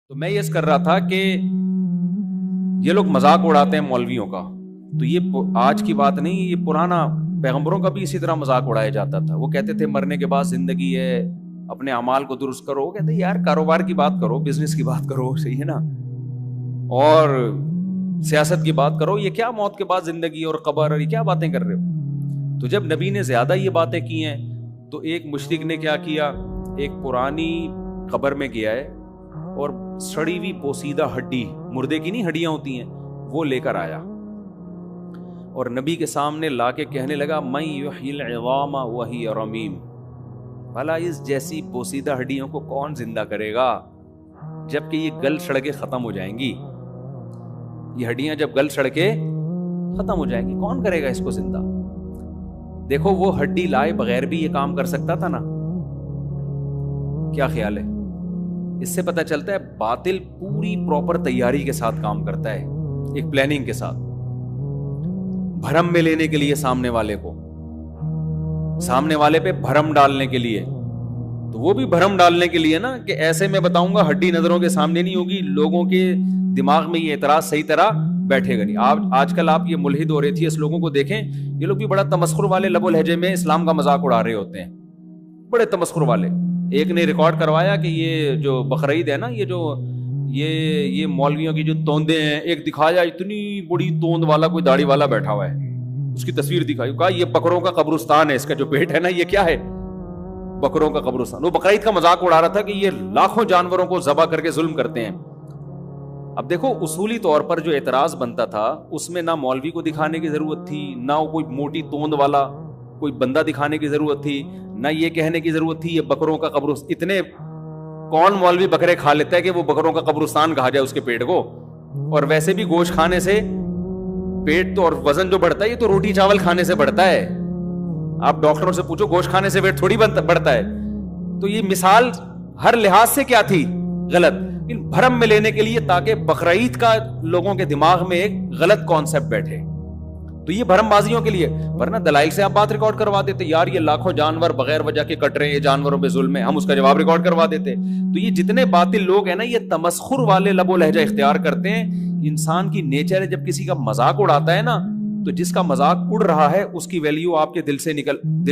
تو میں یہ کر رہا تھا کہ یہ لوگ مذاق اڑاتے ہیں مولویوں کا، تو یہ آج کی بات نہیں، یہ پرانا پیغمبروں کا بھی اسی طرح مذاق اڑایا جاتا تھا. وہ کہتے تھے مرنے کے بعد زندگی ہے، اپنے اعمال کو درست کرو. وہ کہتے ہیں یار کاروبار کی بات کرو، بزنس کی بات کرو، صحیح ہے نا، اور سیاست کی بات کرو. یہ کیا موت کے بعد زندگی اور قبر اور یہ کیا باتیں کر رہے ہو؟ تو جب نبی نے زیادہ یہ باتیں کی ہیں تو ایک مشرک نے کیا کیا، ایک پرانی قبر میں گیا ہے اور سڑی ہوئی پوسیدہ ہڈی، مردے کی نہیں ہڈیاں ہوتی ہیں، وہ لے کر آیا اور نبی کے سامنے لا کے کہنے لگا من یحیی العظام وہی رمیم، بھلا اس جیسی پوسیدہ ہڈیوں کو کون زندہ کرے گا جبکہ یہ گل سڑ کے ختم ہو جائیں گی. یہ ہڈیاں جب گل سڑ کے ختم ہو جائیں گی کون کرے گا اس کو زندہ؟ دیکھو وہ ہڈی لائے بغیر بھی یہ کام کر سکتا تھا نا. کیا خیال ہے؟ اس سے پتہ چلتا ہے باطل پوری پراپر تیاری کے ساتھ کام کرتا ہے، ایک پلاننگ کے ساتھ، بھرم میں لینے کے لیے سامنے والے پہ بھرم ڈالنے کے لیے. تو وہ بھی بھرم ڈالنے کے لیے نا کہ ایسے میں بتاؤں گا ہڈی نظروں کے سامنے نہیں ہوگی، لوگوں کے دماغ میں یہ اعتراض صحیح طرح بیٹھے گا نہیں. آج کل آپ یہ ملحد اور ایتھیسٹ لوگوں کو دیکھیں، یہ لوگ بھی بڑا تمسخر والے لب و لہجے میں اسلام کا مذاق اڑا رہے ہوتے ہیں، بڑے تمسخر والے. ایک نے ریکارڈ کروایا کہ یہ جو بقرعید ہے نا، یہ مولویوں کی جو توندیں ہیں، ایک دکھایا اتنی بڑی توند والا کوئی داڑھی والا بیٹھا ہوا ہے، اس کی تصویر دکھائی، کہا یہ بکروں کا قبرستان ہے، اس کا جو پیٹ ہے نا یہ کیا ہے، بکروں کا قبرستان. وہ بقرعید کا مذاق اڑا رہا تھا کہ یہ لاکھوں جانوروں کو ذبح کر کے ظلم کرتے ہیں. اب دیکھو اصولی طور پر جو اعتراض بنتا تھا اس میں نہ مولوی کو دکھانے کی ضرورت تھی، نہ کوئی موٹی توند والا کوئی بندہ دکھانے کی ضرورت تھی، نہ یہ کہنے کی ضرورت تھی یہ بکروں کا قبرستان. اتنے کون مولوی بکرے کھا لیتا ہے کہ وہ بکروں کا قبرستان کہا جائے اس کے پیٹ کو؟ اور ویسے بھی گوشت کھانے سے پیٹ تو اور وزن جو بڑھتا ہے یہ تو روٹی چاول کھانے سے بڑھتا ہے. آپ ڈاکٹروں سے پوچھو گوشت کھانے سے ویٹ تھوڑی بڑھتا ہے. تو یہ مثال ہر لحاظ سے کیا تھی؟ غلط. بھرم میں لینے کے لیے تاکہ بقرعید کا لوگوں کے دماغ میں ایک غلط کانسیپٹ بیٹھے. تو یہ بھرم بازیوں کے لیے، ورنہ دلائل سے آپ بات ریکارڈ کروا دیتے، یار یہ لاکھوں جانور بغیر وجہ کے کٹ رہے ہیں، یہ جانوروں پہ ظلم ہے، ہم اس کا جواب ریکارڈ کروا دیتے. تو یہ جتنے باطل لوگ ہیں نا یہ تمسخر والے لب و لہجہ اختیار کرتے ہیں. انسان کی نیچر ہے جب کسی کا مذاق اڑاتا ہے نا تو جس کا مذاق اڑ رہا ہے اس کی ویلیو آپ کے دل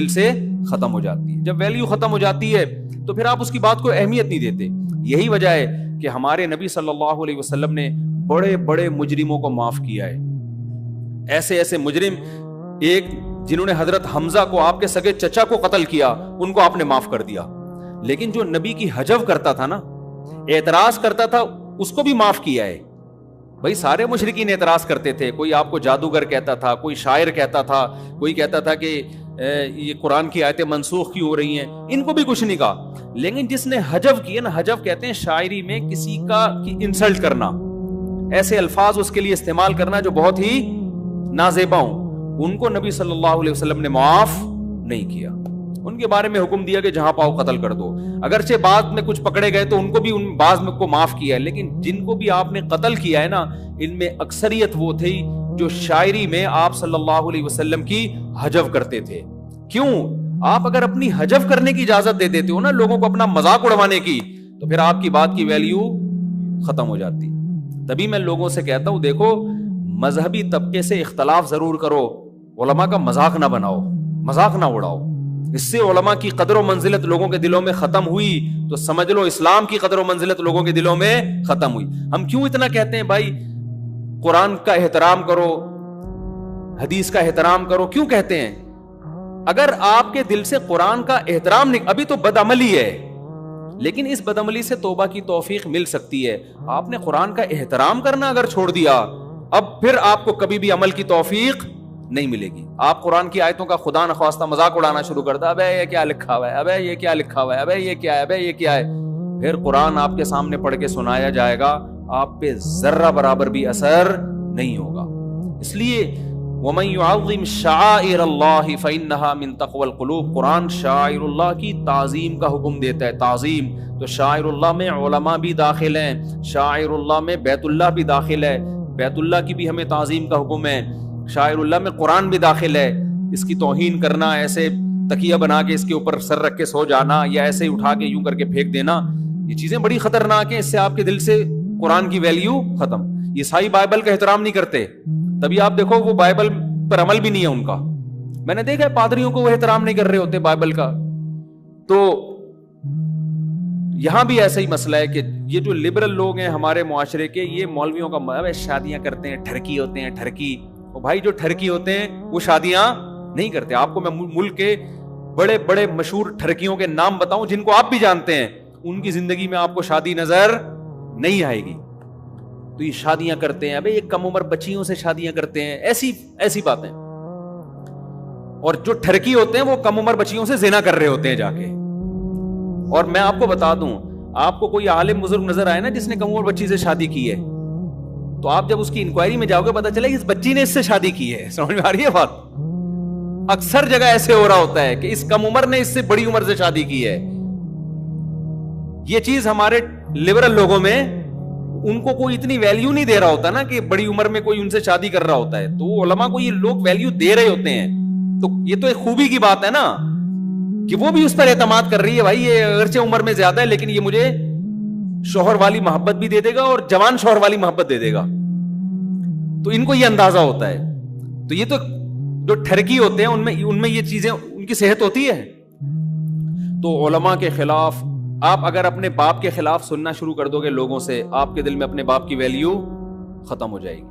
سے ختم ہو جاتی ہے. جب ویلیو ختم ہو جاتی ہے تو پھر آپ اس کی بات کو اہمیت نہیں دیتے. یہی وجہ ہے کہ ہمارے نبی صلی اللہ علیہ وسلم نے بڑے بڑے مجرموں کو معاف کیا ہے. ایسے مجرم ایک جنہوں نے حضرت حمزہ کو آپ کے سگے چچا کو قتل کیا ان کو آپ نے معاف کر دیا. لیکن جو نبی کی حجو کرتا تھا نا، اعتراض کرتا تھا، اس کو بھی معاف کیا ہے. بھائی سارے مشرکین اعتراض کرتے تھے، کوئی آپ کو جادوگر کہتا تھا، کوئی شاعر کہتا تھا، کوئی کہتا تھا کہ یہ قرآن کی آیتیں منسوخ کیوں ہو رہی ہیں، ان کو بھی کچھ نہیں کہا. لیکن جس نے حجو کی نا، حجو کہتے ہیں شاعری میں کسی کا انسلٹ کرنا، ایسے الفاظ اس کے لیے استعمال کرنا جو بہت ہی نازیبا ہوں، ان کو نبی صلی اللہ علیہ وسلم نے معاف نہیں کیا. ان کے بارے میں حکم دیا کہ جہاں پاؤ قتل کر دو. اگرچہ بعد میں کچھ پکڑے گئے تو ان کو بھی بعض میں کو معاف کیا ہے، لیکن جن کو بھی آپ نے قتل کیا ہے نا ان میں اکثریت وہ تھی جو شاعری میں آپ صلی اللہ علیہ وسلم کی حجو کرتے تھے. کیوں؟ آپ اگر اپنی حجو کرنے کی اجازت دے دیتے ہو نا لوگوں کو اپنا مذاق اڑوانے کی، تو پھر آپ کی بات کی ویلیو ختم ہو جاتی. تبھی میں لوگوں سے کہتا ہوں دیکھو مذہبی طبقے سے اختلاف ضرور کرو، علماء کا مذاق نہ بناؤ، مذاق نہ اڑاؤ. اس سے علماء کی قدر و منزلت لوگوں کے دلوں میں ختم ہوئی تو سمجھ لو اسلام کی قدر و منزلت لوگوں کے دلوں میں ختم ہوئی. ہم کیوں اتنا کہتے ہیں بھائی قرآن کا احترام کرو، حدیث کا احترام کرو، کیوں کہتے ہیں؟ اگر آپ کے دل سے قرآن کا احترام نہیں، ابھی تو بدعملی ہے، لیکن اس بدعملی سے توبہ کی توفیق مل سکتی ہے. آپ نے قرآن کا احترام کرنا اگر چھوڑ دیا، اب پھر آپ کو کبھی بھی عمل کی توفیق نہیں ملے گی. آپ قرآن کی آیتوں کا خدا نخواستہ مذاق اڑانا شروع کرتا، ابے یہ کیا لکھا ہوا ہے، ابے یہ کیا لکھا ہوا ہے، ابے یہ کیا ہے، ابے یہ کیا ہے. پھر قرآن آپ کے سامنے پڑھ کے سنایا جائے گا، آپ پہ ذرہ برابر بھی اثر نہیں ہوگا. اس لیے وَمَن يُعَظِّمْ شَعَائِرَ اللَّهِ فَإِنَّهَا مِن تَقْوَى الْقُلُوبِ، قرآن شاعر اللہ کی تعظیم کا حکم دیتا ہے. تعظیم تو شاعر اللہ میں علماء بھی داخل ہیں، شاعر اللہ میں بیت اللہ بھی داخل ہے، بیت اللہ کی بھی ہمیں تعظیم کا حکم ہے. شاعر اللہ میں قرآن بھی داخل ہے. اس کی توہین کرنا، ایسے تکیہ بنا کے اس کے اوپر سر رکھ کے سو جانا یا ایسے ہی اٹھا کے یوں کر کے پھینک دینا، یہ چیزیں بڑی خطرناک ہیں, اس سے آپ کے دل سے قرآن کی ویلیو ختم. عیسائی بائبل کا احترام نہیں کرتے, تبھی آپ دیکھو وہ بائبل پر عمل بھی نہیں ہے ان کا. میں نے دیکھا ہے پادریوں کو وہ احترام نہیں کر رہے ہوتے بائبل کا. تو یہاں بھی ایسا ہی مسئلہ ہے کہ یہ جو لبرل لوگ ہیں ہمارے معاشرے کے, یہ مولویوں کا مطلب ہے شادیاں کرتے ہیں, ٹھرکی ہوتے ہیں, ٹھرکی. اور بھائی جو ٹھرکی ہوتے ہیں وہ شادیاں نہیں کرتے. آپ کو میں ملک کے بڑے بڑے مشہور ٹھرکیوں کے نام بتاؤں جن کو آپ بھی جانتے ہیں, ان کی زندگی میں آپ کو شادی نظر نہیں آئے گی. تو یہ شادیاں کرتے ہیں, ابے یہ کم عمر بچیوں سے شادیاں کرتے ہیں, ایسی باتیں. اور جو ٹھرکی ہوتے ہیں وہ کم عمر بچیوں سے زنا کر رہے ہوتے ہیں جا کے. اور میں آپ کو بتا دوں, آپ کو کوئی عالم بزرگ نظر آئے نا جس نے کم عمر بچی سے شادی کی ہے, تو آپ جب اس کی انکوائری میں جاؤ گے پتا چلے کہ اس بچی نے اس سے شادی کی ہے. سمجھ میں آ رہی ہے بات؟ اکثر جگہ ایسے ہو رہا ہوتا ہے کہ اس کم عمر نے اس سے بڑی عمر سے شادی کی ہے. یہ چیز ہمارے لبرل لوگوں میں ان کو کوئی اتنی ویلیو نہیں دے رہا ہوتا نا کہ بڑی عمر میں کوئی ان سے شادی کر رہا ہوتا ہے, تو علماء کو یہ لوگ ویلیو دے رہے ہوتے ہیں. تو یہ تو ایک خوبی کی بات ہے نا کہ وہ بھی اس پر اعتماد کر رہی ہے, بھائی یہ اگرچہ عمر میں زیادہ ہے لیکن یہ مجھے شوہر والی محبت بھی دے دے گا اور جوان شوہر والی محبت دے دے گا. تو ان کو یہ اندازہ ہوتا ہے. تو یہ تو جو ٹھرکی ہوتے ہیں ان میں یہ چیزیں ان کی صحت ہوتی ہے. تو علماء کے خلاف آپ اگر اپنے باپ کے خلاف سننا شروع کر دو گے لوگوں سے, آپ کے دل میں اپنے باپ کی ویلیو ختم ہو جائے گی.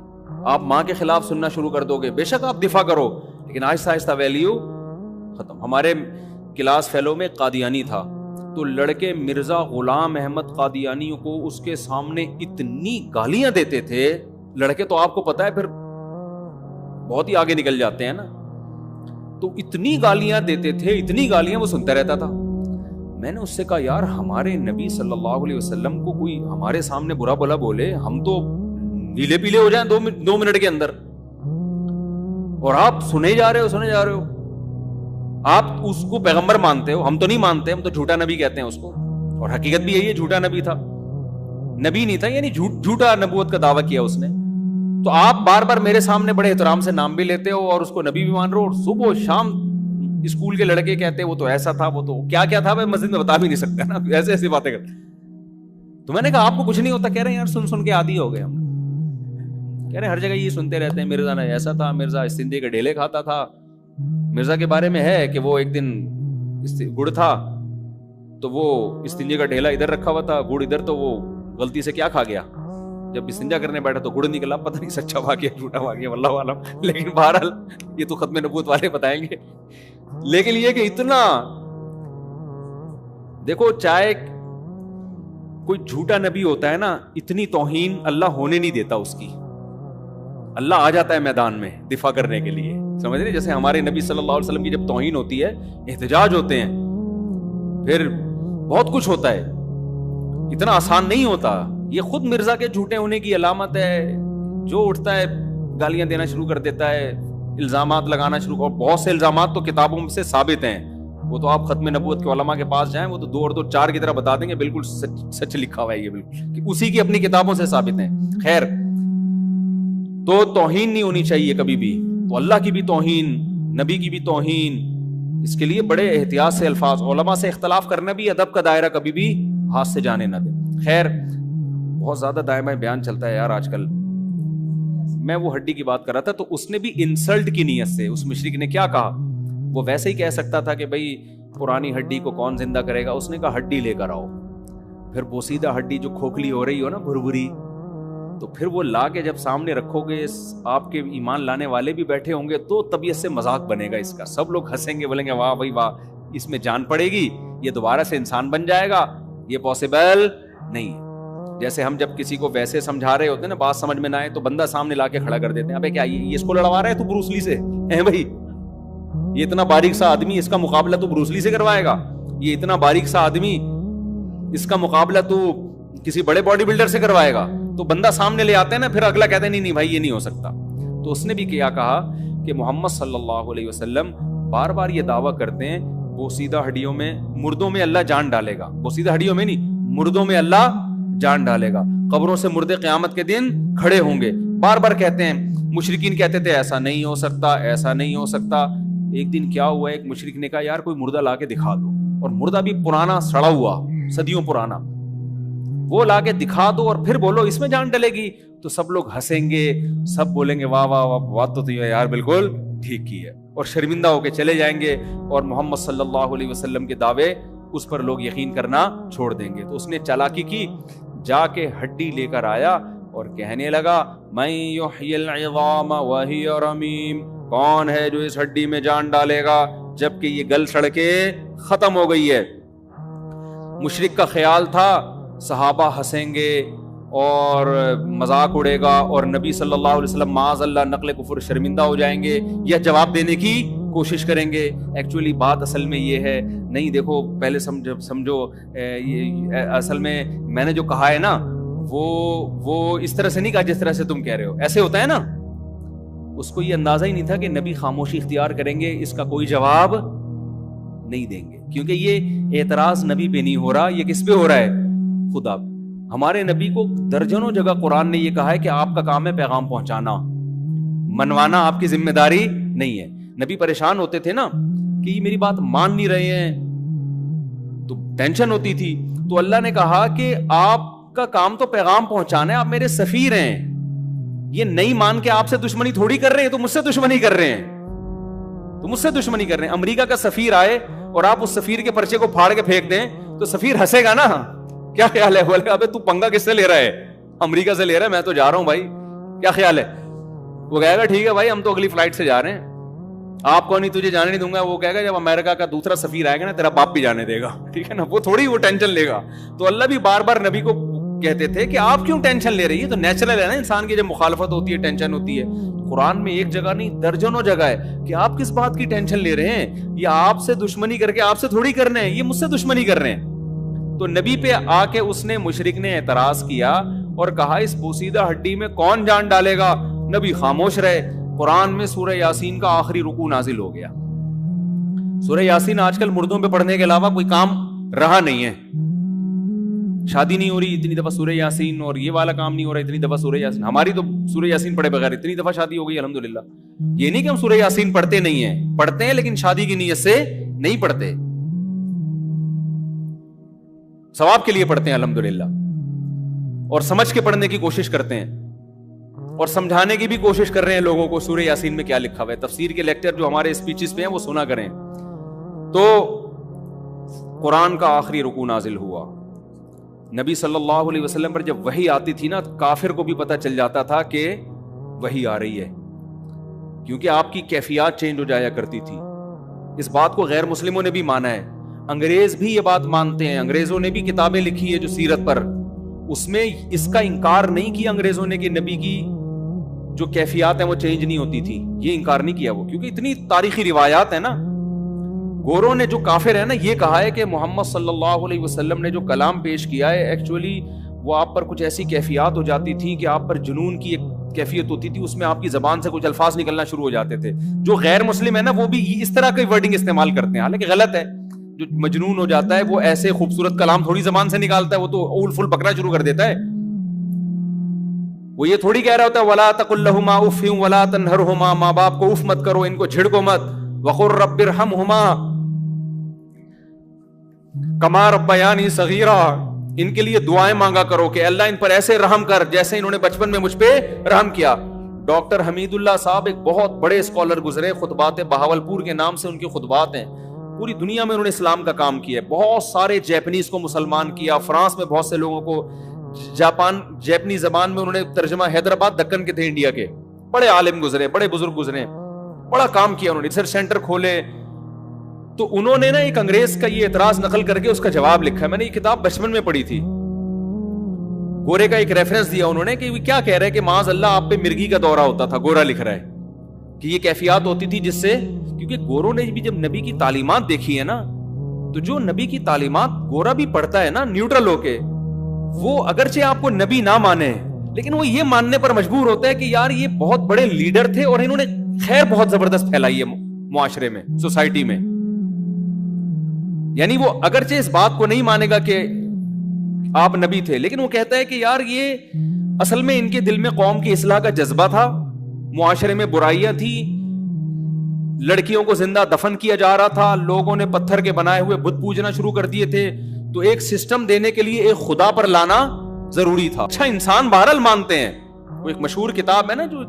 آپ ماں کے خلاف سننا شروع کر دو گے, بے شک آپ دفاع کرو لیکن آہستہ آہستہ ویلیو ختم. ہمارے کلاس فیلو میں قادیانی تھا, تو لڑکے مرزا غلام احمد قادیانی کو اس کے سامنے اتنی گالیاں دیتے تھے. لڑکے تو آپ کو پتا ہے پھر بہت ہی آگے نکل جاتے ہیں نا, تو اتنی گالیاں دیتے تھے, اتنی گالیاں وہ سنتا رہتا تھا. میں نے اس سے کہا یار ہمارے نبی صلی اللہ علیہ وسلم کو کوئی ہمارے سامنے برا بلا بولے, ہم تو نیلے پیلے ہو جائیں 2 منٹ کے اندر, اور آپ سنے جا رہے ہو. آپ اس کو پیغمبر مانتے ہو, ہم تو نہیں مانتے, ہم تو جھوٹا نبی کہتے ہیں اس کو. اور حقیقت بھی یہی ہے, جھوٹا نبی تھا, نبی نہیں تھا, یعنی جھوٹا نبوت کا دعویٰ کیا اس نے. تو آپ بار بار میرے سامنے بڑے احترام سے نام بھی لیتے ہو اور اس کو نبی بھی مان رہے ہو, اور صبح و شام اسکول کے لڑکے کہتے ہیں وہ تو ایسا تھا, وہ تو کیا تھا, میں مسجد میں بتا بھی نہیں سکتا نا, ایسی باتیں کرتے. تو میں نے کہا آپ کو کچھ نہیں ہوتا؟ کہہ رہے ہیں یار سن کے عادی ہو گئے ہم. کہہ رہے ہر جگہ یہ سنتے رہتے ہیں, مرزا نے ایسا تھا, مرزا استنجے کے ڈھیلے کھاتا تھا. مرزا کے بارے میں ہے کہ وہ ایک دن گڑ تھا تو وہ استنجے کا ڈھیلا ادھر رکھا ہوا تھا, گڑ ادھر, تو وہ غلطی سے کیا کھا گیا, جب استنجا کرنے بیٹھا تو گڑ نکلا. پتہ نہیں سچا واقعہ جھوٹا واقعہ واللہ عالم, لیکن بہرحال یہ تو ختم نبوت والے بتائیں گے. لیکن یہ کہ اتنا دیکھو, چاہے کوئی جھوٹا نبی ہوتا ہے نا, اتنی توہین اللہ ہونے نہیں دیتا اس کی. اللہ آ جاتا ہے میدان میں دفاع کرنے کے لیے, سمجھ رہے؟ جیسے ہمارے نبی صلی اللہ علیہ وسلم کی جب توہین ہوتی ہے, احتجاج ہوتے ہیں, پھر بہت کچھ ہوتا ہے, اتنا آسان نہیں ہوتا. یہ خود مرزا کے جھوٹے ہونے کی علامت ہے. جو اٹھتا ہے گالیاں دینا شروع کر دیتا ہے, الزامات لگانا شروع, اور بہت سے الزامات تو کتابوں سے ثابت ہیں. وہ تو آپ ختم نبوت کے علماء کے پاس جائیں, وہ تو 2 اور 2 4 کی طرح بتا دیں گے, بالکل سچ لکھا ہوا ہے یہ, بالکل کہ اسی کی اپنی کتابوں سے ثابت ہیں. خیر, تو توہین نہیں ہونی چاہیے کبھی بھی. تو اللہ کی بھی توہین, نبی کی بھی توہین, اس کے لیے بڑے احتیاط سے الفاظ. علماء سے اختلاف کرنا بھی ادب کا دائرہ کبھی بھی ہاتھ سے جانے نہ دیں. خیر, بہت زیادہ دائمہ بیان چلتا ہے یار آج کل. میں وہ ہڈی کی بات کر رہا تھا, تو اس نے بھی انسلٹ کی نیت سے, اس مشرک نے کیا کہا, وہ ویسے ہی کہہ سکتا تھا کہ بھائی پرانی ہڈی کو کون زندہ کرے گا. اس نے کہا ہڈی لے کر آؤ. پھر بوسیدہ ہڈی جو کھوکھلی ہو رہی ہو نا, بھربھری, تو پھر وہ لا کے جب سامنے رکھو گے, آپ کے ایمان لانے والے بھی بیٹھے ہوں گے, تو طبیعت سے مذاق بنے گا اس کا. سب لوگ ہنسیں گے, بولیں گے واہ بھائی واہ, اس میں جان پڑے گی, یہ دوبارہ سے انسان بن جائے گا. یہ پاسبل نہیں. جیسے ہم جب کسی کو ویسے سمجھا رہے ہوتے ہیں نا, بات سمجھ میں نہ آئے تو بندہ سامنے لا کے کھڑا کر دیتے ہیں, ابے کیا یہ اس کو لڑوا رہا ہے تو بروس لی سے ہے بھائی, یہ اتنا باریک سا آدمی, اس کا مقابلہ تو بروس لی سے کروائے گا. یہ اتنا باریک سا آدمی, اس کا مقابلہ تو کسی بڑے باڈی بلڈر سے کروائے گا. تو بندہ سامنے لے آتے ہیں نا, پھر اگلا کہتے ہیں نہیں بھائی یہ نہیں ہو سکتا. تو اس نے بھی کیا کہا کہ محمد صلی اللہ علیہ وسلم بار بار یہ دعویٰ کرتے ہیں بوسیدہ ہڈیوں میں, مردوں میں اللہ جان ڈالے گا. بوسیدہ ہڈیوں میں نہیں, مردوں میں اللہ جان ڈالے گا. قبروں سے مردے قیامت کے دن کھڑے ہوں گے. بار بار کہتے ہیں. مشرکین کہتے تھے ایسا نہیں ہو سکتا, ایسا نہیں ہو سکتا. ایک دن کیا ہوا, ایک مشرک نے کہا یار کوئی مردہ لا کے دکھا دو, اور مردہ بھی پرانا سڑا ہوا, صدیوں پرانا. وہ لا کے دکھا دو اور پھر بولو اس میں جان ڈلے گی, تو سب لوگ ہنسیں گے, سب بولیں گے واہ واہ واہ, بات تو یار بالکل ٹھیک کی ہے, اور شرمندہ ہو کے چلے جائیں گے, اور محمد صلی اللہ علیہ وسلم کے دعوے اس پر لوگ یقین کرنا چھوڑ دیں گے. تو اس نے چالاکی کی, جا کے ہڈی لے کر آیا اور کہنے لگا من یحیی العظام وہی رمیم, کون ہے جو اس ہڈی میں جان ڈالے گا جبکہ یہ گل سڑ کے ختم ہو گئی ہے. مشرک کا خیال تھا صحابہ ہنسیں گے اور مذاق اڑے گا اور نبی صلی اللہ علیہ وسلم معاذ اللہ نقل کفر شرمندہ ہو جائیں گے یا جواب دینے کی کوشش کریں گے. ایکچولی بات اصل میں یہ ہے, نہیں دیکھو پہلے سمجھو اصل میں نے جو کہا ہے نا وہ اس طرح سے نہیں کہا جس طرح سے تم کہہ رہے ہو, ایسے ہوتا ہے نا. اس کو یہ اندازہ ہی نہیں تھا کہ نبی خاموشی اختیار کریں گے, اس کا کوئی جواب نہیں دیں گے, کیونکہ یہ اعتراض نبی پہ نہیں ہو رہا, یہ کس پہ ہو رہا ہے, خدا. ہمارے نبی کو درجنوں جگہ قرآن نے یہ کہا ہے کہ آپ کا کام ہے پیغام پہنچانا, منوانا آپ کی ذمہ داری نہیں ہے. نبی پریشان ہوتے تھے نا کہ یہ میری بات مان نہیں رہے ہیں, تو ٹینشن ہوتی تھی. تو اللہ نے کہا کہ آپ کا کام تو پیغام پہنچانا ہے, آپ میرے سفیر ہیں, یہ نہیں مان کے آپ سے دشمنی تھوڑی کر رہے ہیں, تو مجھ سے دشمنی کر رہے ہیں, تو مجھ سے دشمنی کر رہے ہیں. امریکہ کا سفیر آئے اور آپ اس سفیر کے پرچے کو پھاڑ کے پھینک دیں تو سفیر ہنسے گا نا, کیا خیال ہے, بولے ابے تو پنگا کس سے لے رہا ہے, امریکہ سے لے رہا ہے, میں تو جا رہا ہوں بھائی, کیا خیال ہے. وہ کہے گا ٹھیک ہے بھائی ہم تو اگلی فلائٹ سے جا رہے ہیں, آپ کو نہیں, تجھے جانے نہیں دوں گا. وہ کہے گا جب امریکہ کا دوسرا سفیر آئے گا نا تیرا باپ بھی جانے دے گا, ٹھیک ہے نا, وہ تھوڑی وہ ٹینشن لے گا. تو اللہ بھی بار بار نبی کو کہتے تھے کہ آپ کیوں ٹینشن لے رہی ہے, تو نیچرل ہے نا انسان کی جب مخالفت ہوتی ہے ٹینشن ہوتی ہے. قرآن میں ایک جگہ نہیں درجنوں جگہ ہے کہ آپ کس بات کی ٹینشن لے رہے ہیں, یہ آپ سے دشمنی کر کے آپ سے تھوڑی کرنے ہیں, یہ مجھ سے دشمنی کر رہے ہیں. تو نبی پہ آ کے اس نے مشرک نے اعتراض کیا اور کہا اس بوسیدہ ہڈی میں کون جان ڈالے گا. نبی خاموش رہے. قرآن میں سورہ یاسین کا آخری رکوع نازل ہو گیا. سورہ یاسین آج کل مردوں پہ پڑھنے کے علاوہ کوئی کام رہا نہیں ہے. شادی نہیں ہو رہی اتنی دفعہ سورہ یاسین, اور یہ والا کام نہیں ہو رہا اتنی دفعہ سورہ یاسین. ہماری تو سورہ یاسین پڑھے بغیر اتنی دفعہ شادی ہو گئی الحمدللہ. یہ نہیں کہ ہم سورہ یاسین پڑھتے نہیں ہیں, پڑھتے ہیں لیکن شادی کی نیت سے نہیں پڑھتے, ثواب کے لیے پڑھتے ہیں الحمدللہ, اور سمجھ کے پڑھنے کی کوشش کرتے ہیں اور سمجھانے کی بھی کوشش کر رہے ہیں لوگوں کو سورہ یاسین میں کیا لکھا ہوا ہے. تفسیر کے لیکچر جو ہمارے اسپیچز پہ ہیں وہ سنا کریں. تو قرآن کا آخری رکوع نازل ہوا. نبی صلی اللہ علیہ وسلم پر جب وحی آتی تھی نا, کافر کو بھی پتہ چل جاتا تھا کہ وحی آ رہی ہے, کیونکہ آپ کی کیفیات چینج ہو جایا کرتی تھی. اس بات کو غیر مسلموں نے بھی مانا ہے, انگریز بھی یہ بات مانتے ہیں. انگریزوں نے بھی کتابیں لکھی ہے جو سیرت پر, اس میں اس کا انکار نہیں کیا انگریزوں نے کہ نبی کی جو کیفیات ہیں وہ چینج نہیں ہوتی تھی, یہ انکار نہیں کیا وہ, کیونکہ اتنی تاریخی روایات ہیں نا. گوروں نے جو کافر ہے نا یہ کہا ہے کہ محمد صلی اللہ علیہ وسلم نے جو کلام پیش کیا ہے ایکچولی وہ آپ پر کچھ ایسی کیفیات ہو جاتی تھی کہ آپ پر جنون کی ایک کیفیت ہوتی تھی, اس میں آپ کی زبان سے کچھ الفاظ نکلنا شروع ہو جاتے تھے. جو غیر مسلم ہے نا وہ بھی اس طرح کی ورڈنگ استعمال کرتے ہیں, حالانکہ غلط ہے. جو مجنون ہو جاتا ہے وہ ایسے خوبصورت کلام تھوڑی زبان سے نکالتا ہے, وہ تو اول فل بکنا شروع کر دیتا ہے. وہ یہ تھوڑی کہہ رہا ہوتا ہے ولا تقل لهما اف ولا تنهرهما, ماں باپ کو اف مت کرو, ان کو جھڑکو مت. وقل رب ارحمهما کما ربیانی صغیرا, ان کے لیے دعائیں مانگا کرو کہ اللہ ان پر ایسے رحم کر جیسے انہوں نے بچپن میں مجھ پہ رحم کیا. ڈاکٹر حمید اللہ صاحب ایک بہت بڑے اسکالر گزرے, خطبات بہاولپور کے نام سے ان کے خطبات ہیں. پوری دنیا میں انہوں نے اسلام کا کام کیا ہے, بہت سارے جیپنیز کو مسلمان کیا, فرانس میں بہت سے لوگوں کو, جاپان جیپنیز زبان میں انہوں نے ترجمہ, حیدرآباد دکن کے تھے انڈیا کے, بڑے عالم گزرے, بڑے بزرگ گزرے, بڑا کام کیا انہوں نے, ریسرچ سینٹر کھولے. تو انہوں نے نا ایک انگریز کا یہ اعتراض نقل کر کے اس کا جواب لکھا ہے. میں نے یہ کتاب بچپن میں پڑھی تھی. گورے کا ایک ریفرنس دیا انہوں نے کہ وہ کیا کہہ رہے ہیں کہ معاذ اللہ آپ پہ مرگی کا دورہ ہوتا تھا. گورا لکھ رہا ہے کہ یہ کیفیات ہوتی تھی جس سے, کیونکہ گوروں نے بھی جب نبی کی تعلیمات دیکھی ہے نا, تو جو نبی کی تعلیمات گورا بھی پڑھتا ہے نا نیوٹرل ہو کے, وہ اگرچہ آپ کو نبی نہ مانے لیکن وہ یہ ماننے پر مجبور ہوتا ہے کہ یار یہ بہت بڑے لیڈر تھے اور انہوں نے خیر بہت زبردست پھیلائی ہے معاشرے میں, سوسائٹی میں. یعنی وہ اگرچہ اس بات کو نہیں مانے گا کہ آپ نبی تھے, لیکن وہ کہتا ہے کہ یار یہ اصل میں ان کے دل میں قوم کی اصلاح کا جذبہ تھا, معاشرے میں برائیاں تھی, لڑکیوں کو زندہ دفن کیا جا رہا تھا, لوگوں نے پتھر کے بنائے ہوئے بت پوجنا شروع کر دیے تھے, تو ایک سسٹم دینے کے لیے ایک خدا پر لانا ضروری تھا. اچھا انسان بہرحال مانتے ہیں. وہ ایک مشہور کتاب ہے نا, جو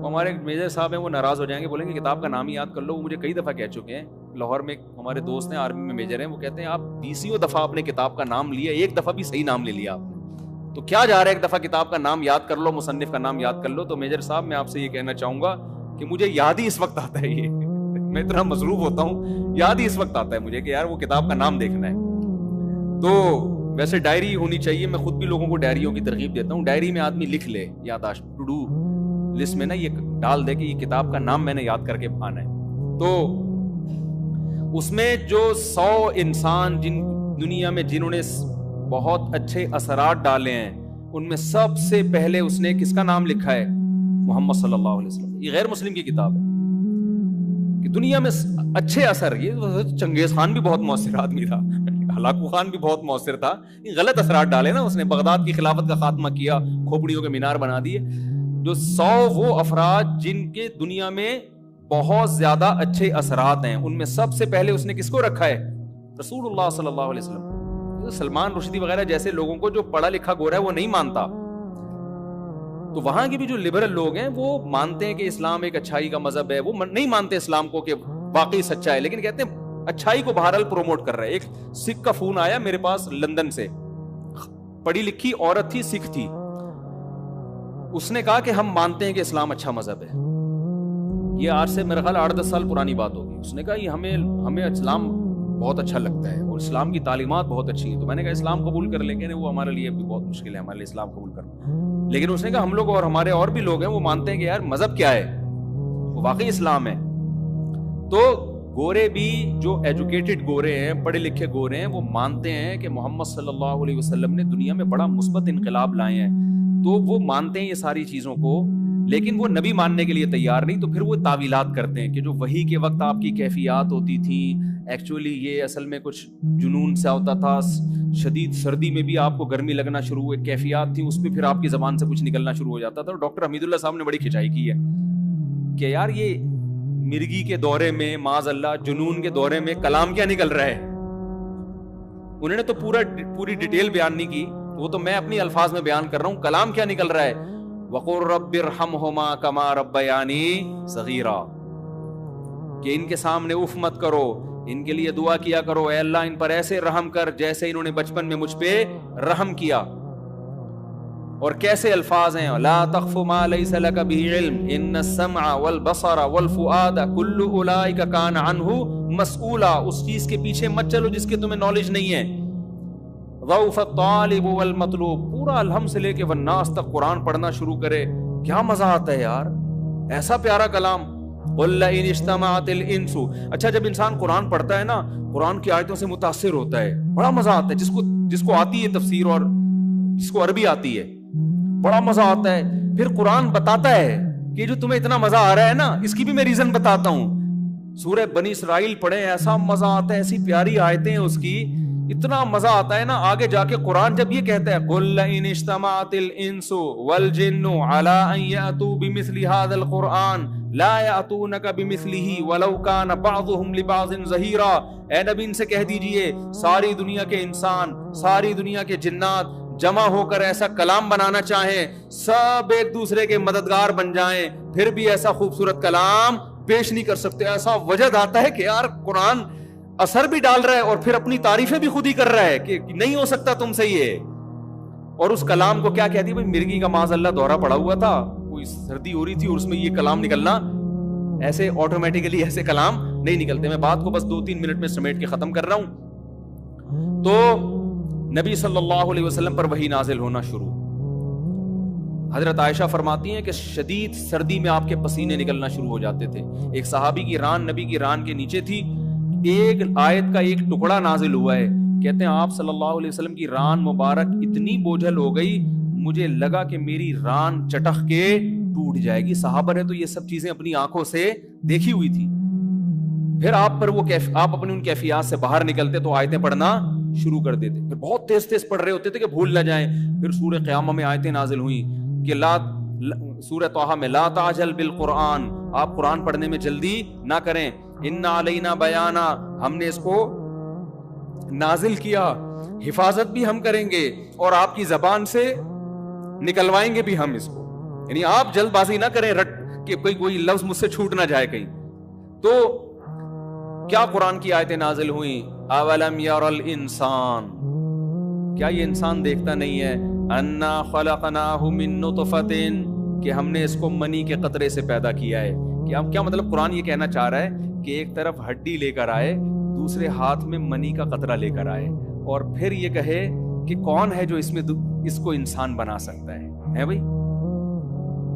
ہمارے میجر صاحب ہیں وہ ناراض ہو جائیں گے, بولیں گے کتاب کا نام ہی یاد کر لو. وہ مجھے کئی دفعہ کہہ چکے ہیں. لاہور میں ہمارے دوست ہیں, آرمی میں میجر ہیں, وہ کہتے ہیں آپ 20 دفعہ اپنے کتاب کا نام لیا, ایک دفعہ بھی صحیح نام لے لیا آپ نے, تو کیا جا رہا ہے ایک دفعہ کتاب کا نام یاد کر لو, مصنف کا نام یاد کر لو. تو میجر صاحب میں آپ سے یہ کہنا چاہوں گا کہ مجھے یاد ہی اس وقت آتا ہے, یہ میں اتنا مصروف ہوتا ہوں, یاد ہی اس وقت آتا ہے مجھے کہ یار وہ کتاب کا نام دیکھنا ہے. تو ویسے ڈائری ہونی چاہیے, میں خود بھی لوگوں کو ڈائریوں کی ترغیب دیتا ہوں. ڈائری میں آدمی لکھ لے, یادداشت ٹو ڈو لسٹ میں نا یہ ڈال دے کہ یہ کتاب کا نام میں نے یاد کر کے آنا ہے. تو اس میں جو 100 انسان جن دنیا میں جنہوں نے بہت اچھے اثرات ڈالے ہیں, ان میں سب سے پہلے اس نے کس کا نام لکھا ہے؟ محمد صلی اللہ علیہ وسلم. یہ غیر مسلم کی کتاب ہے کہ دنیا میں اچھے اثر, یہ چنگیز خان بھی بہت مؤثر آدمی تھا, ہلاکو خان بھی بہت مؤثر تھا, غلط اثرات ڈالے نا اس نے, بغداد کی خلافت کا خاتمہ کیا, کھوپڑیوں کے مینار بنا دیے. جو 100 وہ افراد جن کے دنیا میں بہت زیادہ اچھے اثرات ہیں, ان میں سب سے پہلے اس نے کس کو رکھا ہے؟ رسول اللہ صلی اللہ علیہ وسلم. سلمان رشدی وغیرہ جیسے لوگوں کو جو پڑھا لکھا گورا ہے وہ نہیں مانتا. تو وہاں کے بھی جو لبرل لوگ ہیں وہ مانتے ہیں کہ اسلام ایک اچھائی کا مذہب ہے, وہ نہیں مانتے اسلام کو کہ واقعی سچا ہے, لیکن کہتے ہیں اچھائی کو بہرحال پروموٹ کر رہا ہے. ایک سکھ کا فون آیا میرے پاس لندن سے, پڑھی لکھی عورت تھی, سکھ تھی. اس نے کہا کہ ہم مانتے ہیں کہ اسلام اچھا مذہب ہے. یہ آج سے میرا خیال 8-10 سال پرانی بات ہوگی. اس نے کہا یہ ہمیں اسلام بہت اچھا لگتا ہے اور اسلام کی تعلیمات بہت اچھی ہیں. تو میں نے کہا اسلام قبول کر لیں گے, وہ ہمارے لیے بھی بہت مشکل ہے ہمارے لیے اسلام قبول کرنا. لیکن اس نے کہا ہم لوگ اور ہمارے اور بھی لوگ ہیں وہ مانتے ہیں کہ یار مذہب کیا ہے, وہ واقعی اسلام ہے. تو گورے بھی جو ایجوکیٹڈ گورے ہیں, پڑھے لکھے گورے ہیں, وہ مانتے ہیں کہ محمد صلی اللہ علیہ وسلم نے دنیا میں بڑا مثبت انقلاب لائے ہیں. تو وہ مانتے ہیں یہ ساری چیزوں کو, لیکن وہ نبی ماننے کے لیے تیار نہیں. تو پھر وہ تعویلات کرتے ہیں کہ جو وحی کے وقت آپ کی کیفیات ہوتی تھی, ایکچولی یہ اصل میں کچھ جنون سے ہوتا تھا, شدید سردی میں بھی آپ کو گرمی لگنا شروع ہوئے, کیفیات تھی, اس پہ پھر آپ کی زبان سے کچھ نکلنا شروع ہو جاتا تھا. ڈاکٹر حمید اللہ صاحب نے بڑی کھچائی کی ہے کہ یار یہ مرگی کے دورے میں, معاذ اللہ جنون کے دورے میں کلام کیا نکل رہا ہے. انہوں نے تو پوری ڈیٹیل بیان نہیں کی, وہ تو میں اپنی الفاظ میں بیان کر رہا ہوں. کلام کیا نکل رہا ہے؟ وَقُلْ رَبِّ ارْحَمْهُمَا كَمَا رَبَّيَانِي صَغِيرًا, کہ ان کے سامنے اف مت کرو, ان کے لیے دعا کیا کرو, اے اللہ ان پر ایسے رحم کر جیسے انہوں نے بچپن میں مجھ پہ رحم کیا. اور کیسے الفاظ ہیں, لا تخف ما ليس لك به علم ان السمع والبصر والفؤاد كل اولئك كان عنه مسؤولا. اس چیز کے پیچھے مت چلو جس کے تمہیں نالج نہیں ہے. ضعف الطالب والمطلوب, پورا الحم سے لے کے والناس تک قرآن پڑھنا شروع کرے. کیا مزہ آتا ہے یار, ایسا پیارا کلام. قل لئن اجتمعت الانس, اچھا جب انسان قرآن پڑھتا ہے نا, قرآن کی آیتوں سے متاثر ہوتا ہے, بڑا مزہ آتا ہے. جس کو آتی ہے تفسیر اور جس کو عربی آتی ہے, بڑا مزہ آتا ہے. پھر قرآن بتاتا ہے کہ جو تمہیں اتنا مزہ آ رہا ہے نا, اس کی بھی میں ریزن بتاتا ہوں. سورہ بنی اسرائیل پڑھیں, ایسا مزہ آتا ہے, ایسی پیاری آیتیں ہیں اس کی, اتنا مزہ آتا ہے نا. آگے جا کے قرآن جب یہ کہتا ہے قل لئن اجتمعت الانس والجن على ان ياتوا بمثل هذا القرآن لا ياتونك بمثله ولو كان بعضهم لبعض ظهيرا, اے نبی ان سے کہہ دیجئے ساری دنیا کے انسان, ساری دنیا کے جنات جمع ہو کر ایسا کلام بنانا چاہیں, سب ایک دوسرے کے مددگار بن جائیں, پھر بھی ایسا خوبصورت کلام پیش نہیں کر سکتے. ایسا وجد آتا ہے کہ یار قرآن اثر بھی ڈال رہا ہے اور پھر اپنی تعریفیں بھی خود ہی کر رہا ہے کہ نہیں ہو سکتا تم سے یہ. اور اس کلام کو کیا کہتی ہے بھائی, مرغی کا معاذ اللہ دورہ پڑا ہوا تھا, کوئی سردی ہو رہی تھی اور اس میں یہ کلام نکلنا, ایسے آٹومیٹیکلی ایسے کلام نہیں نکلتے. میں بات کو بس 2-3 منٹ میں سمیٹ کے ختم کر رہا ہوں. تو نبی صلی اللہ علیہ وسلم پر وحی نازل ہونا شروع. حضرت عائشہ فرماتی ہیں کہ شدید سردی میں آپ کے پسینے نکلنا شروع ہو جاتے تھے. ایک صحابی کی ران نبی کی ران کے نیچے تھی, ایک آیت کا ایک ٹکڑا نازل ہوا ہے. کہتے ہیں آپ صلی اللہ علیہ وسلم کی ران مبارک اتنی بوجھل ہو گئی, مجھے لگا کہ میری ران چٹخ کے ٹوٹ جائے گی. صحابہ نے تو یہ سب چیزیں اپنی آنکھوں سے دیکھی ہوئی تھی. پھر آپ اپنی ان کیفیات سے باہر نکلتے تو آیتیں پڑھنا شروع کر دیتے. پھر بہت تیز تیز پڑھ رہے ہوتے تھے کہ بھول نہ جائیں. پھر سورہ قیامہ میں آیتیں نازل ہوئیں کہ سورہ طٰہٰ میں لا تعجل بالقرآن, آپ قرآن پڑھنے میں جلدی نہ کریں. ان علینا بیانا, ہم نے اس کو نازل کیا، حفاظت بھی ہم کریں گے اور آپ کی زبان سے نکلوائیں گے بھی ہم اس کو. یعنی آپ جلد بازی نہ کریں رٹ کہ کوئی لفظ مجھ سے چھوٹ نہ جائے کہیں. تو کیا قرآن کی آیتیں نازل ہوئیں؟ اولم یر الانسان، کیا یہ انسان دیکھتا نہیں ہے؟ انا خلقناہ من نطفۃ، کہ ہم نے اس کو منی کے قطرے سے پیدا کیا ہے. کیا مطلب قرآن یہ کہنا چاہ رہا ہے کہ ایک طرف ہڈی لے کر آئے، دوسرے ہاتھ میں منی کا قطرہ لے کر آئے، اور پھر یہ کہے کہ کون ہے جو اس کو انسان بنا سکتا ہے بھائی؟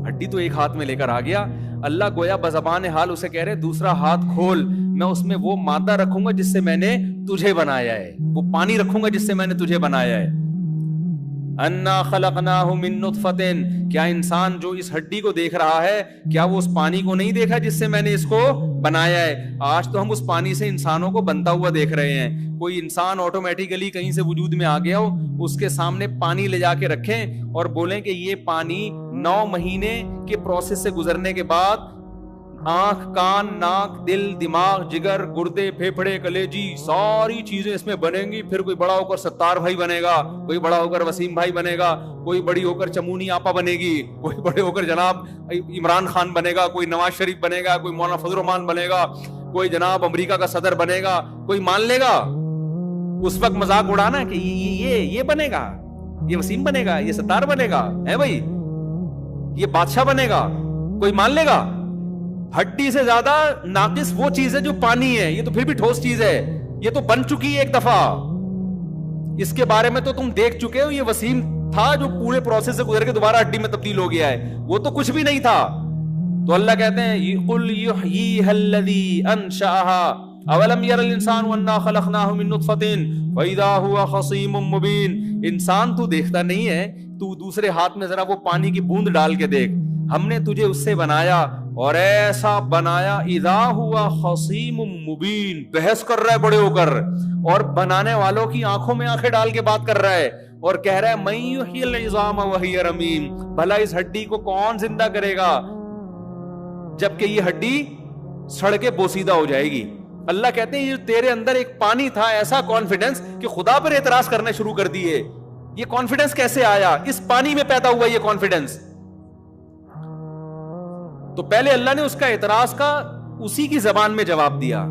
ہڈی تو ایک ہاتھ میں لے کر آ گیا، اللہ گویا بزبان حال اسے کہہ رہے دوسرا ہاتھ کھول، میں اس میں وہ مادہ رکھوں گا جس سے میں نے تجھے بنایا ہے، وہ پانی رکھوں گا جس سے میں نے تجھے بنایا ہے. انا خلقناہ من نطفۃ، کیا انسان جو اس ہڈی کو دیکھ رہا ہے کیا وہ اس پانی کو نہیں دیکھا جس سے میں نے اس کو بنایا ہے؟ آج تو ہم اس پانی سے انسانوں کو بنتا ہوا دیکھ رہے ہیں. کوئی انسان آٹومیٹیکلی کہیں سے وجود میں آ گیا ہو، اس کے سامنے پانی لے جا کے رکھیں اور بولیں کہ یہ پانی 9 مہینے کے پروسیس سے گزرنے کے بعد آنکھ، کان، ناک، دل، دماغ، جگر، گردے، پھیپھڑے، کلیجی، ساری چیزیں اس میں بنیں گی. پھر کوئی بڑا ہو کر ستار بھائی بنے گا، کوئی بڑا ہو کر وسیم بھائی بنے گا، کوئی بڑی ہو کر چمونی آپا بنے گی، کوئی بڑے ہو کر جناب عمران خان بنے گا، کوئی نواز شریف بنے گا، کوئی مولانا فضل الرحمان بنے گا، کوئی جناب امریکہ کا صدر بنے گا. کوئی مان لے گا اس وقت مذاق اڑانا کہ یہ بنے گا، یہ وسیم بنے گا، یہ ستار بنے گا ہے بھائی، یہ بادشاہ بنے گا؟ کوئی مان لے گا؟ ہڈی سے زیادہ ناقص وہ چیز ہے جو پانی ہے. یہ تو پھر بھی ٹھوس چیز ہے، یہ تو بن چکی ہے ایک دفعہ، اس کے بارے میں تو تم دیکھ چکے ہو. یہ وسیم تھا جو پورے پروسیس سے گزر کے دوبارہ ہڈی میں تبدیل ہو گیا ہے، وہ تو کچھ بھی نہیں تھا. تو اللہ کہتے ہیں قل یحییھا الذی انشأھا اولم یر الانسان انا خلقناہ من نطفۃ فاذا ھو خصیم مبین. انسان تو دیکھتا نہیں ہے، تو دوسرے ہاتھ میں ذرا وہ پانی کی بوند ڈال کے دیکھ، ہم نے تجھے اس سے بنایا اور ایسا بنایا اذا ہوا خصیم مبین، بحث کر رہا ہے بڑے ہو کر، اور بنانے والوں کی آنکھوں میں آنکھیں ڈال کے بات کر رہا ہے اور کہہ رہا ہے من یحیی العظام وہی رمیم، بھلا اس ہڈی کو کون زندہ کرے گا جبکہ یہ ہڈی سڑ کے بوسیدہ ہو جائے گی. اللہ کہتے ہیں یہ تیرے اندر ایک پانی تھا، ایسا کانفیڈنس کہ خدا پر اعتراض کرنے شروع کر دیے. یہ کانفیڈنس کیسے آیا؟ اس پانی میں پیدا ہوا یہ کانفیڈنس. تو پہلے اللہ نے اس کا اعتراض کا اسی کی زبان میں جواب دیا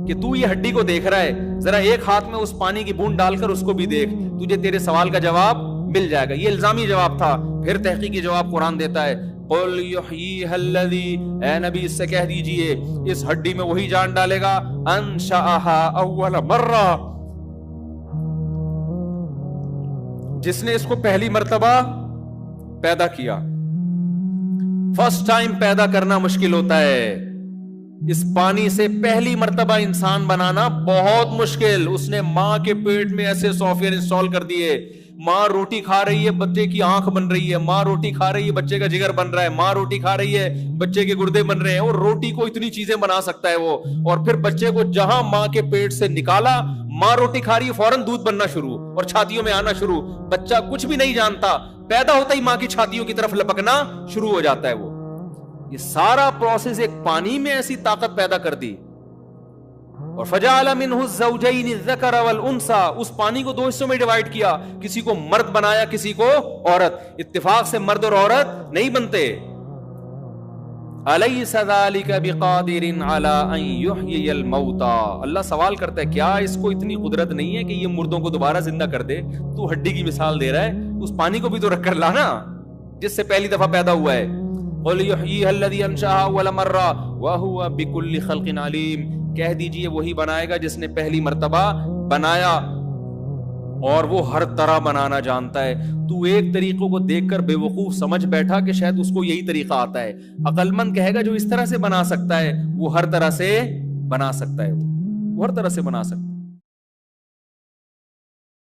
کہ تو یہ ہڈی کو دیکھ رہا ہے، ذرا ایک ہاتھ میں اس پانی کی بوند ڈال کر اس کو بھی دیکھ، تجھے تیرے سوال کا جواب مل جائے گا. یہ الزامی جواب تھا. پھر تحقیقی جواب قرآن دیتا ہے قل یحییھا الذی، اے نبی اس سے کہہ دیجئے اس ہڈی میں وہی جان ڈالے گا انشأھا اول مرہ، جس نے اس کو پہلی مرتبہ پیدا کیا. فرسٹ ٹائم پیدا کرنا مشکل ہوتا ہے، اس پانی سے پہلی مرتبہ انسان بنانا بہت مشکل. اس نے ماں کے پیٹ میں ایسے سافٹ ویئر انسٹال کر دیے، ماں روٹی کھا رہی ہے بچے کی آنکھ بن رہی ہے، ماں روٹی کھا رہی ہے بچے کا جگر بن رہا ہے، ماں روٹی کھا رہی ہے بچے کے گردے بن رہے ہیں. اور روٹی کو اتنی چیزیں بنا سکتا ہے وہ، اور پھر بچے کو جہاں ماں کے پیٹ سے نکالا، ماں روٹی کھا رہی ہے، فوراً دودھ بننا شروع اور چھاتیوں میں آنا شروع. بچہ کچھ بھی نہیں جانتا، پیدا ہوتا ہی ماں کی چھاتیوں کی طرف لپکنا شروع ہو جاتا ہے. وہ یہ سارا پروسیس ایک پانی میں ایسی طاقت پیدا کر دی. اور فجعل منہ الزوجین الذکر والانثى، اس پانی کو 2 حصوں میں ڈیوائیڈ کیا، کسی کو مرد بنایا کسی کو عورت. اتفاق سے مرد اور عورت نہیں بنتے. الیس ذلک بقادر علی ان یحیی الموتى، اللہ سوال کرتا ہے کیا اس کو اتنی قدرت نہیں ہے کہ یہ مردوں کو دوبارہ زندہ کر دے؟ تو ہڈی کی مثال دے رہا ہے، اس پانی کو بھی تو رکھ کر لانا جس سے پہلی دفعہ پیدا ہوا ہے. قل یحییھا الذی انشأھا اول مرہ وہو بکل خلق علیم، کہہ دیجئے وہی بنائے گا جس نے پہلی مرتبہ بنایا اور وہ ہر طرح بنانا جانتا ہے. تو ایک طریقوں کو دیکھ کر بے وقوف سمجھ بیٹھا کہ شاید اس کو یہی طریقہ آتا ہے. عقل مند کہے گا جو اس طرح سے بنا سکتا ہے وہ ہر طرح سے بنا سکتا ہے، وہ ہر طرح سے بنا سکتا ہے.